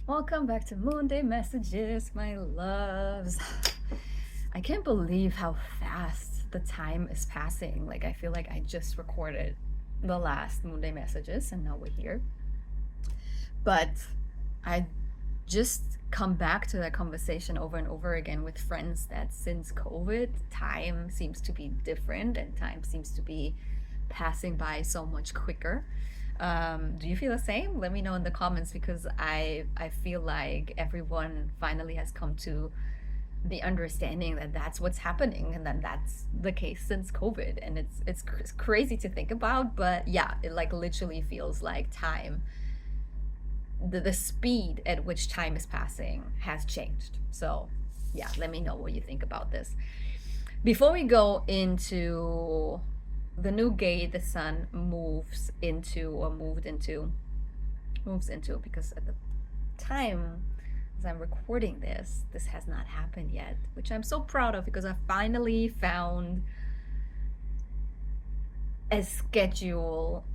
Welcome back to Moonday Messages, my loves. I can't believe how fast the time is passing. Like, I feel like I just recorded the last Moonday Messages and now we're here. But I just come back to that conversation over and over again with friends that since COVID, time seems to be different and time seems to be passing by so much quicker. Do you feel the same? Let me know in the comments because I feel like everyone finally has come to the understanding that that's what's happening and that that's the case since COVID, and it's crazy to think about, but yeah, it like literally feels like time, the speed at which time is passing has changed. So yeah, let me know what you think about this. Before we go into the new gate the sun moves into, because at the time as I'm recording this has not happened yet, which I'm so proud of because I finally found a schedule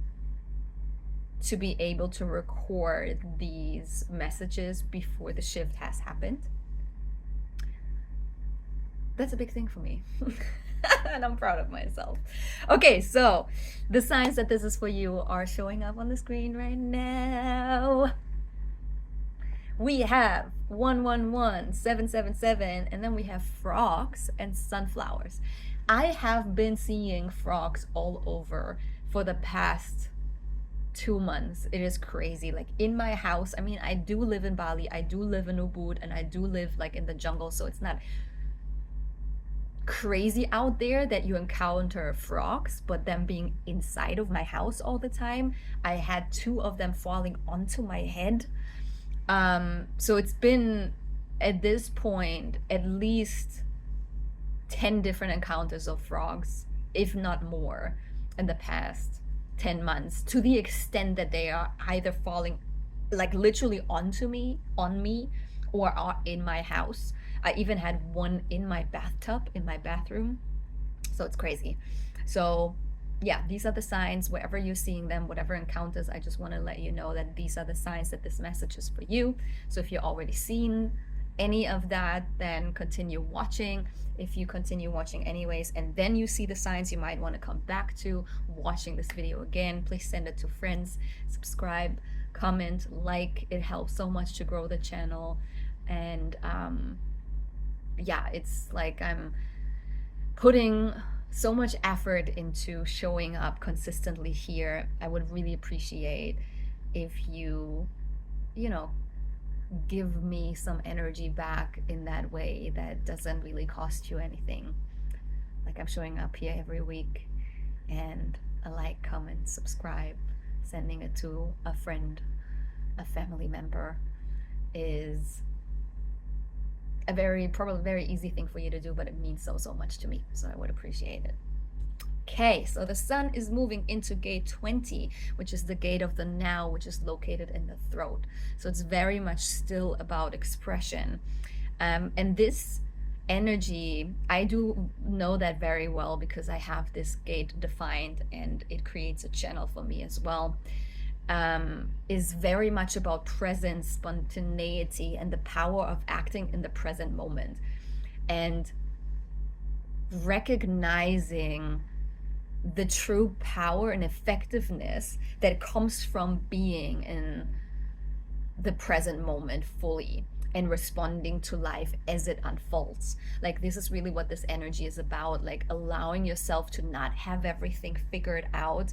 to be able to record these messages before the shift has happened. That's a big thing for me. And I'm proud of myself. Okay, so the signs that this is for you are showing up on the screen right now. We have 111, 777, and then we have frogs and sunflowers. I have been seeing frogs all over for the past 2 months. It is crazy. Like in my house, I mean, I do live in Bali, I do live in Ubud, and I do live like in the jungle, so it's not crazy out there that you encounter frogs, but them being inside of my house all the time. I had two of them falling onto my head. So it's been at this point at least 10 different encounters of frogs, if not more, in the past 10 months, to the extent that they are either falling like literally onto me, on me, or are in my house. I even had one in my bathtub, in my bathroom. So it's crazy. So yeah, these are the signs. Wherever you're seeing them, whatever encounters, I just want to let you know that these are the signs that this message is for you. So if you're already seen any of that, then continue watching. If you continue watching anyways and then you see the signs, you might want to come back to watching this video again. Please send it to friends, subscribe, comment, like. It helps so much to grow the channel. And yeah, it's like I'm putting so much effort into showing up consistently here. I would really appreciate if you know, give me some energy back in that way that doesn't really cost you anything. Like I'm showing up here every week, and a like, comment, subscribe, sending it to a friend, a family member is a probably very easy thing for you to do, but it means so much to me, so I would appreciate it. Okay, so the sun is moving into gate 20, which is the gate of the now, which is located in the throat. So it's very much still about expression. And this energy, I do know that very well because I have this gate defined and it creates a channel for me as well. Is very much about presence, spontaneity, and the power of acting in the present moment, and recognizing the true power and effectiveness that comes from being in the present moment fully and responding to life as it unfolds. Like this is really what this energy is about, like allowing yourself to not have everything figured out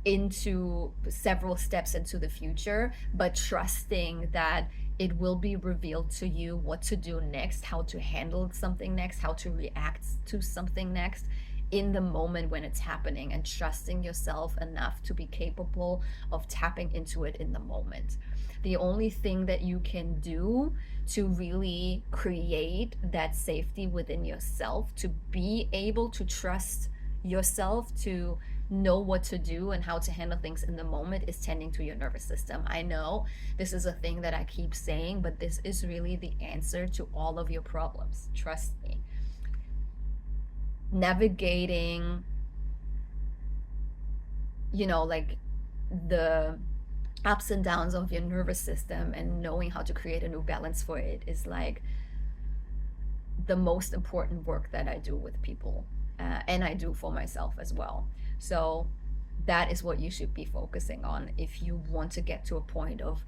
into several steps into the future, but trusting that it will be revealed to you what to do next, how to handle something next, how to react to something next in the moment when it's happening, and trusting yourself enough to be capable of tapping into it in the moment. The only thing that you can do to really create that safety within yourself, to be able to trust yourself, to know what to do and how to handle things in the moment, is tending to your nervous system. I know this is a thing that I keep saying, but this is really the answer to all of your problems. Trust me. Navigating, like the ups and downs of your nervous system and knowing how to create a new balance for it is like the most important work that I do with people, and I do for myself as well. So that is what you should be focusing on if you want to get to a point of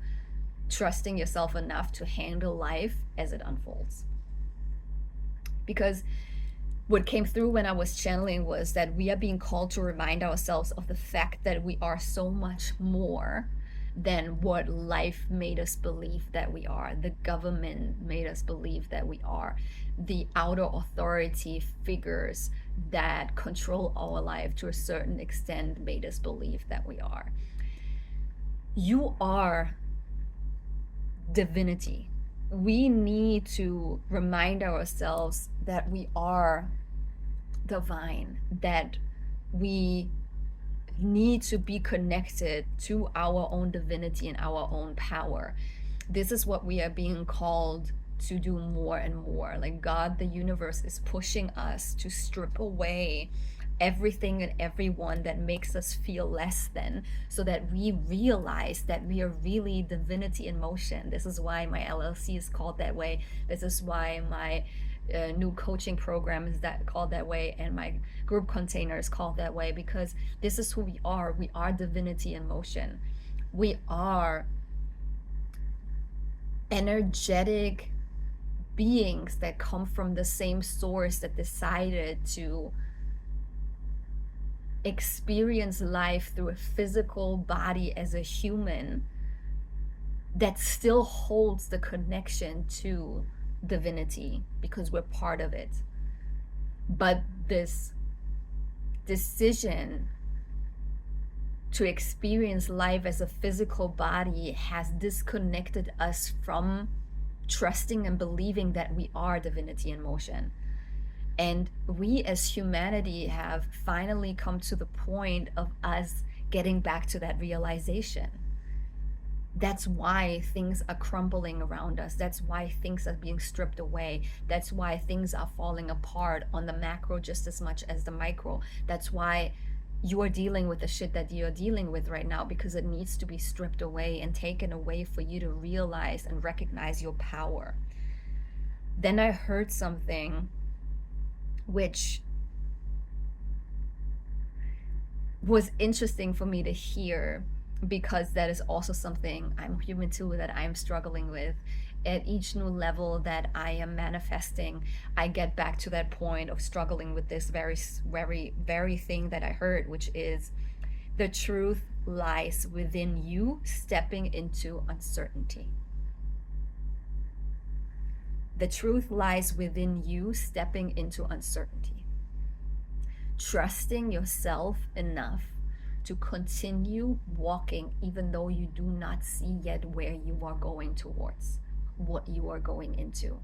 trusting yourself enough to handle life as it unfolds. Because what came through when I was channeling was that we are being called to remind ourselves of the fact that we are so much more than what life made us believe that we are, the government made us believe that we are, the outer authority figures that control our life to a certain extent made us believe that we are. You are divinity. We need to remind ourselves that we are divine, that we need to be connected to our own divinity and our own power. This is what we are being called to do more and more. Like God, the universe is pushing us to strip away everything and everyone that makes us feel less than, so that we realize that we are really divinity in motion. This is why my LLC is called that way. This is why my new coaching program is that called that way, and my group container is called that way, because this is who we are. We are divinity in motion. We are energetic beings that come from the same source that decided to experience life through a physical body as a human that still holds the connection to divinity because we're part of it. But this decision to experience life as a physical body has disconnected us from trusting and believing that we are divinity in motion. And we as humanity have finally come to the point of us getting back to that realization. That's why things are crumbling around us. That's why things are being stripped away. That's why things are falling apart on the macro just as much as the micro. That's why you are dealing with the shit that you're dealing with right now, because it needs to be stripped away and taken away for you to realize and recognize your power. Then I heard something which was interesting for me to hear, because that is also something I'm human too that I'm struggling with. At each new level that I am manifesting, I get back to that point of struggling with this very thing that I heard, which is the truth lies within you stepping into uncertainty. The truth lies within you stepping into uncertainty. Trusting yourself enough to continue walking even though you do not see yet where you are going towards, what you are going into.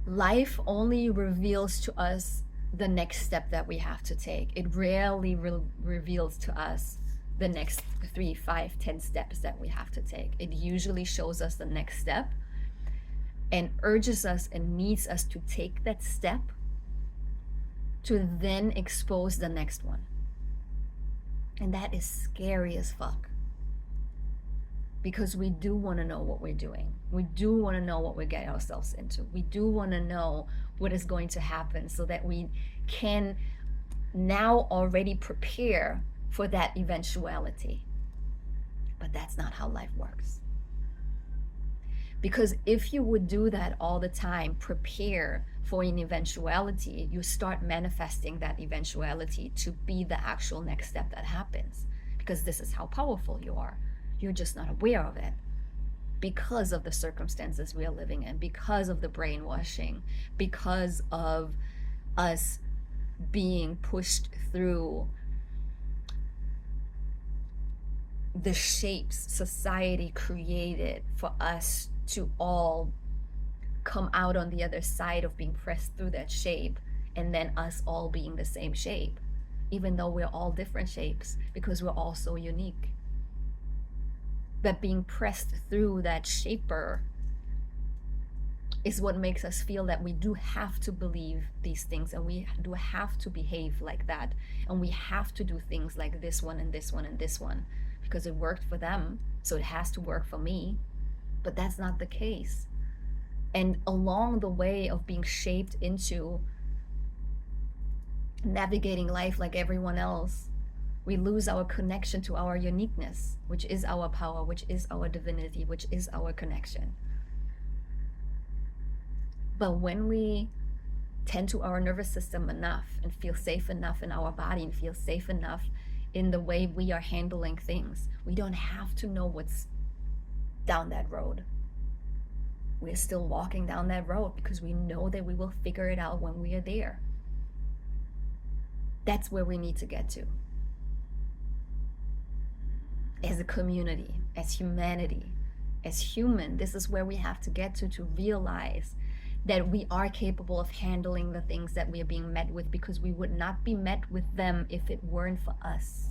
Life only reveals to us the next step that we have to take. It rarely reveals to us the next 3, 5, 10 steps that we have to take. It usually shows us the next step and urges us and needs us to take that step to then expose the next one. And that is scary as fuck, because we do want to know what we're doing. We do want to know what we're getting ourselves into. We do want to know what is going to happen so that we can now already prepare for that eventuality. But that's not how life works. Because if you would do that all the time, prepare for an eventuality, you start manifesting that eventuality to be the actual next step that happens. Because this is how powerful you are. You're just not aware of it. Because of the circumstances we are living in, because of the brainwashing, because of us being pushed through the shapes society created for us to all come out on the other side of being pressed through that shape, and then us all being the same shape, even though we're all different shapes because we're all so unique. But being pressed through that shaper is what makes us feel that we do have to believe these things, and we do have to behave like that, and we have to do things like this one and this one and this one because it worked for them, so it has to work for me. But that's not the case. And along the way of being shaped into navigating life like everyone else, we lose our connection to our uniqueness, which is our power, which is our divinity, which is our connection. But when we tend to our nervous system enough and feel safe enough in our body and feel safe enough in the way we are handling things, we don't have to know what's down that road. We're still walking down that road because we know that we will figure it out when we are there. That's where we need to get to. As a community, as humanity, as human, this is where we have to get to realize that we are capable of handling the things that we are being met with, because we would not be met with them if it weren't for us.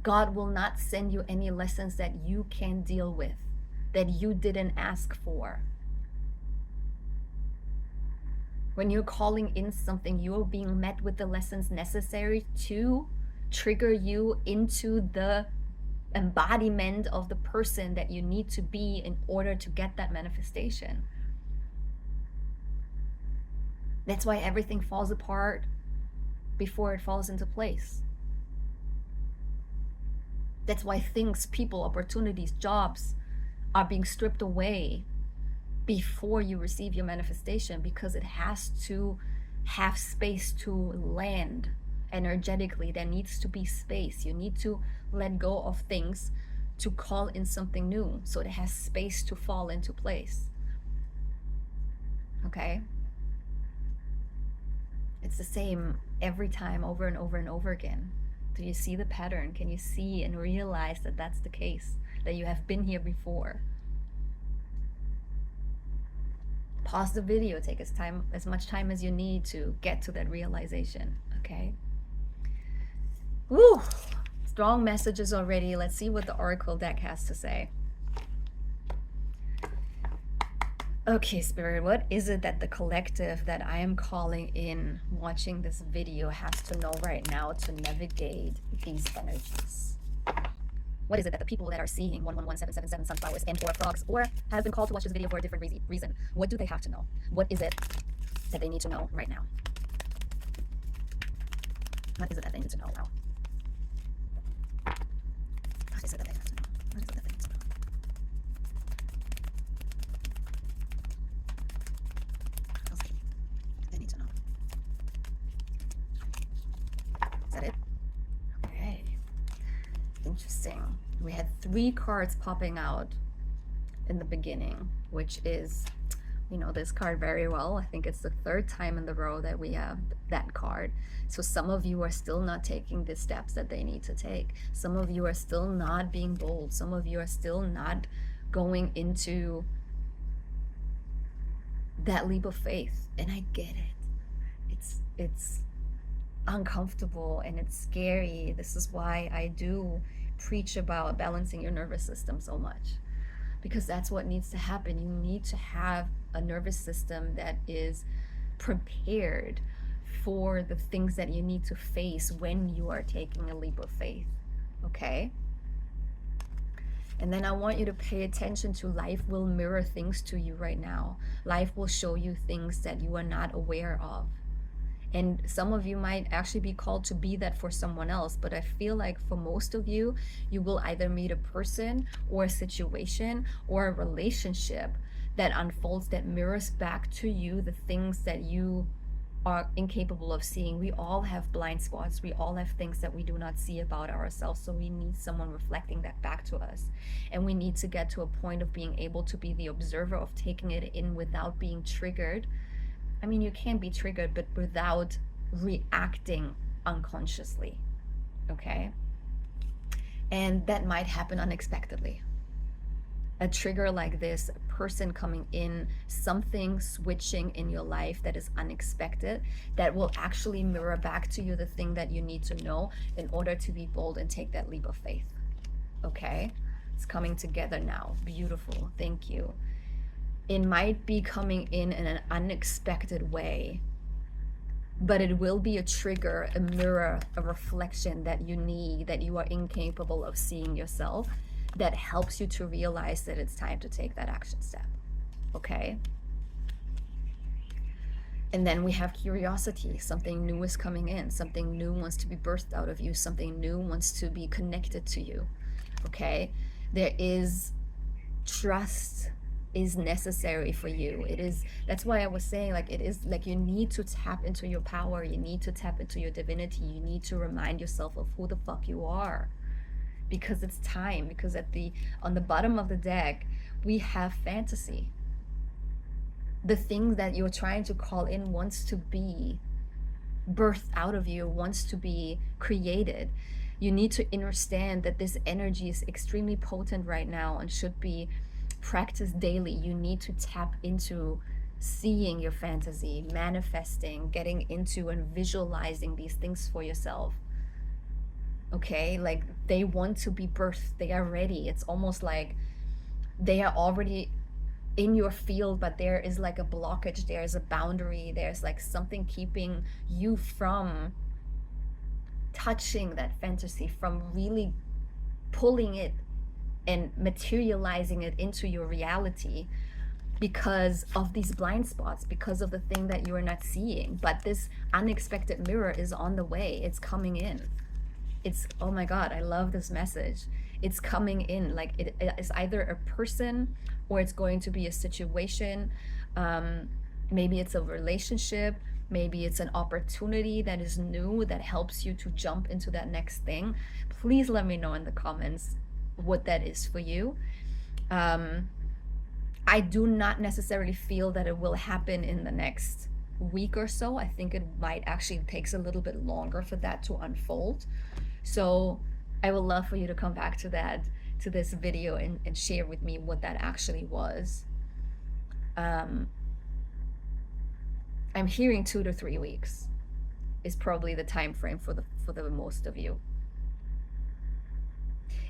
God will not send you any lessons that you can't deal with, that you didn't ask for. When you're calling in something, you are being met with the lessons necessary to trigger you into the embodiment of the person that you need to be in order to get that manifestation. That's why everything falls apart before it falls into place. That's why things, people, opportunities, jobs are being stripped away before you receive your manifestation, because it has to have space to land energetically. There needs to be space. You need to let go of things to call in something new, so it has space to fall into place. Okay? It's the same every time, over and over and over again. Do you see the pattern? Can you see and realize that that's the case, that you have been here before? Pause the video, take as much time as you need to get to that realization, okay? Woo! Strong messages already. Let's see what the Oracle deck has to say. Okay, Spirit, what is it that the collective that I am calling in watching this video has to know right now to navigate these energies? What is it that the people that are seeing 111777 sunflowers and or frogs, or have been called to watch this video for a different reason, what do they have to know? What is it that they need to know right now? What is it that they need to know now? What is it that they have to know? What is it that they need to know? Okay. They need to know. Is that it? Okay. Interesting. We had 3 cards popping out in the beginning, which is, you know, this card very well. I think it's the 3rd time in the row that we have that card. So some of you are still not taking the steps that they need to take. Some of you are still not being bold. Some of you are still not going into that leap of faith. And I get it. It's uncomfortable and it's scary. This is why I do preach about balancing your nervous system so much, because that's what needs to happen. You need to have a nervous system that is prepared for the things that you need to face when you are taking a leap of faith. Okay? And then I want you to pay attention to life will mirror things to you right now. Life will show you things that you are not aware of. And some of you might actually be called to be that for someone else. But I feel like for most of you, you will either meet a person or a situation or a relationship that unfolds, that mirrors back to you the things that you are incapable of seeing. We all have blind spots. We all have things that we do not see about ourselves. So we need someone reflecting that back to us. And we need to get to a point of being able to be the observer, of taking it in without being triggered. I mean, you can be triggered, but without reacting unconsciously, okay? And that might happen unexpectedly. A trigger like this, a person coming in, something switching in your life that is unexpected, that will actually mirror back to you the thing that you need to know in order to be bold and take that leap of faith, okay? It's coming together now. Beautiful. Thank you. It might be coming in an unexpected way, but it will be a trigger, a mirror, a reflection that you need, that you are incapable of seeing yourself, that helps you to realize that it's time to take that action step. Okay? And then we have curiosity. Something new is coming in. Something new wants to be birthed out of you. Something new wants to be connected to you. Okay? There is trust is necessary for you. It is, that's why I was saying, like, it is like you need to tap into your power. You need to tap into your divinity. You need to remind yourself of who the fuck you are. Because it's time. Because on the bottom of the deck, we have fantasy. The thing that you're trying to call in wants to be birthed out of you, wants to be created. You need to understand that this energy is extremely potent right now and should be practiced daily. You need to tap into seeing your fantasy, manifesting, getting into and visualizing these things for yourself. Okay, like they want to be birthed, they are ready. It's almost like they are already in your field, but there is like a blockage, there's a boundary, there's like something keeping you from touching that fantasy, from really pulling it and materializing it into your reality, because of these blind spots, because of the thing that you are not seeing. But this unexpected mirror is on the way. It's coming in. It's, oh my God, I love this message. It's coming in. Like it is either a person or it's going to be a situation. Maybe it's a relationship. Maybe it's an opportunity that is new that helps you to jump into that next thing. Please let me know in the comments what that is for you. I do not necessarily feel that it will happen in the next week or so. I think it might actually takes a little bit longer for that to unfold. So I would love for you to come back to this video and share with me what that actually was. I'm hearing 2 to 3 weeks is probably the time frame for the most of you.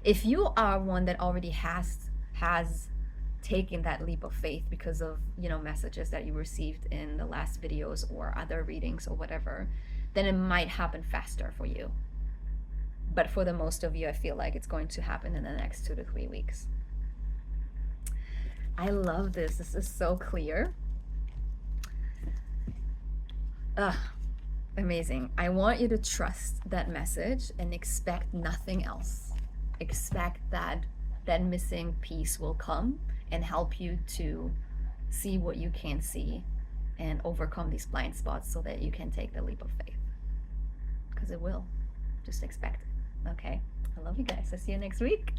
If you are one that already has taken that leap of faith because of, you know, messages that you received in the last videos or other readings or whatever, then it might happen faster for you. But for the most of you, I feel like it's going to happen in the next 2 to 3 weeks. I love this. This is so clear. Amazing. I want you to trust that message and expect nothing else. Expect that missing piece will come and help you to see what you can't see and overcome these blind spots so that you can take the leap of faith. Because it will. Just expect it. Okay. I love you guys. I'll see you next week.